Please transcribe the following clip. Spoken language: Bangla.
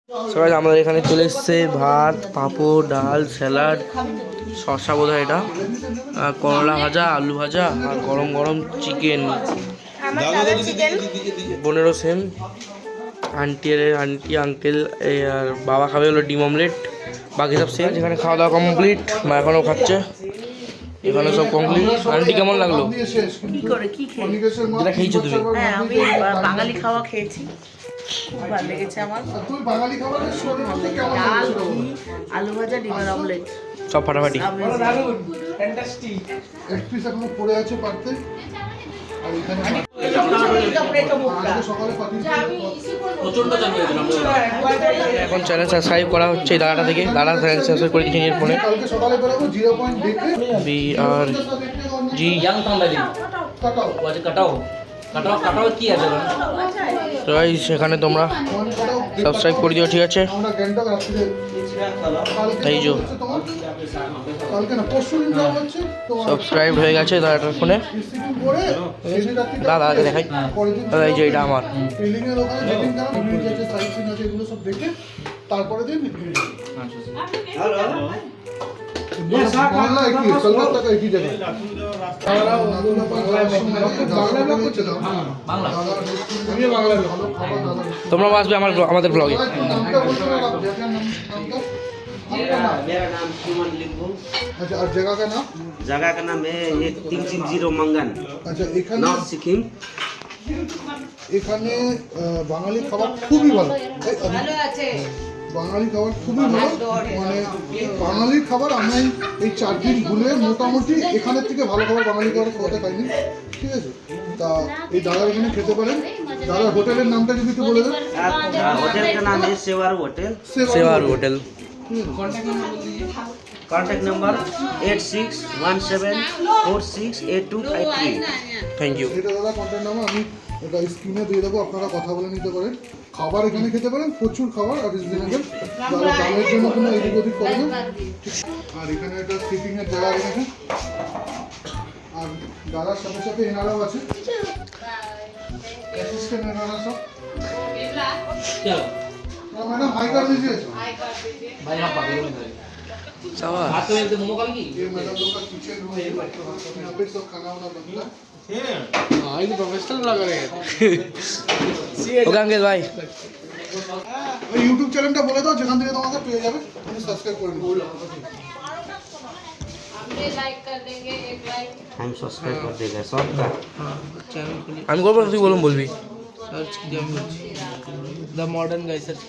সবাই আমাদের এখানে চলে এসছে ভাত, পাঁপড়, ডাল, স্যালাড, শসা বোধ হয় এটা, করলা ভাজা, আলু ভাজা আর গরম গরম চিকেন। বোনেরও সেম, আন্টি আঙ্কেল আর বাবা খাবে হলো ডিম অমলেট, বাকি সব সেম। এখানে খাওয়া দাওয়া কমপ্লিট, মা এখনও খাচ্ছে, এখানে সব কমপ্লিট। আন্টি কেমন লাগলো? যেটা খেয়েছো তুমি? হ্যাঁ, আমি বাঙালি খাওয়া খেয়েছি, খুব ভালো লেগেছে আমার। ডাল, ঘি, আলু ভাজা, ডিমের অমলেট সব ফাটাফাটি। এখন চ্যানেল সাবস্ক্রাইব করা হচ্ছে এই দাদাটা থেকে, দাদা চ্যানেল সাবস্ক্রাইব করে দিয়েছে নিজের ফোনে। BRG তো সেখানে তোমরা সাবস্ক্রাইব করে দিও, ঠিক আছে? এই যে সাবস্ক্রাইব হয়ে গেছে দাদাটার ফোনে। দাদাকে দেখাই, দাদা এই যে এটা আমার। তোমরা আসবে আমাদের ব্লগে। मेरा नाम सुमन लिंबू। अच्छा, और जगह का नाम? जगह का नाम है 330 मंगन। अच्छा, नॉर्थ सिक्किम। এখানে বাঙালি খাবার খুবই ভালো, বাঙালি খাবার খুবই ভালো, মানে বাঙালির খাবার আমি এই 4 দিন ঘুরে মোটামুটি এখানের থেকে ভালো খাবার বাঙালি খাবার খাওয়াতে পাইনি, ঠিক আছে? তা এই দাদার এখানে খেতে পারেন। দাদার হোটেলের নামটা যদি একটু বলে দেন। होटल का नाम है सेवारू होटल। सेवारू hotel. Contact number 8617468253। Thank you. এটা দাদা কন্ট্যাক্ট নাম্বার আমি এটা স্ক্রিনে দিয়ে দেবো, আপনারা কথা বলে নিতে পারেন। খাবার এখানে খেতে পারেন, প্রচুর খাবার আর রিজনেবল, দামের জন্য কোনো এদিক ওদিক করে না। আর এখানে একটা সিটিং এর জায়গা রেখেছে, আর দাদার সাথে সাথে এনারাও আছে, অ্যাসিস্ট্যান্ট এনারা সব। मैडम हाई कर दीजिए। भाई आप पागल हो गए। शाबाश। हाथ में एकदम मोमो खाएंगी। ये मैडम लोग का किचन रूम है, यहाँ पे सब खाना वाना बनता है। हाँ, ये प्रोफेशनल लग रहे हैं। ओके अंकित भाई। यूट्यूब চ্যানেলটা বলে দাও যেখান থেকে তোমাকে পেয়ে যাবে, তুমি সাবস্ক্রাইব করে নিও। हमने लाइक कर देंगे, एक लाइक हम सब्सक्राइब कर देगा सबका। আমি করবো, তুই বলুন বলবি। সার্চ কি আমি द मॉडर्न गाइस सर्च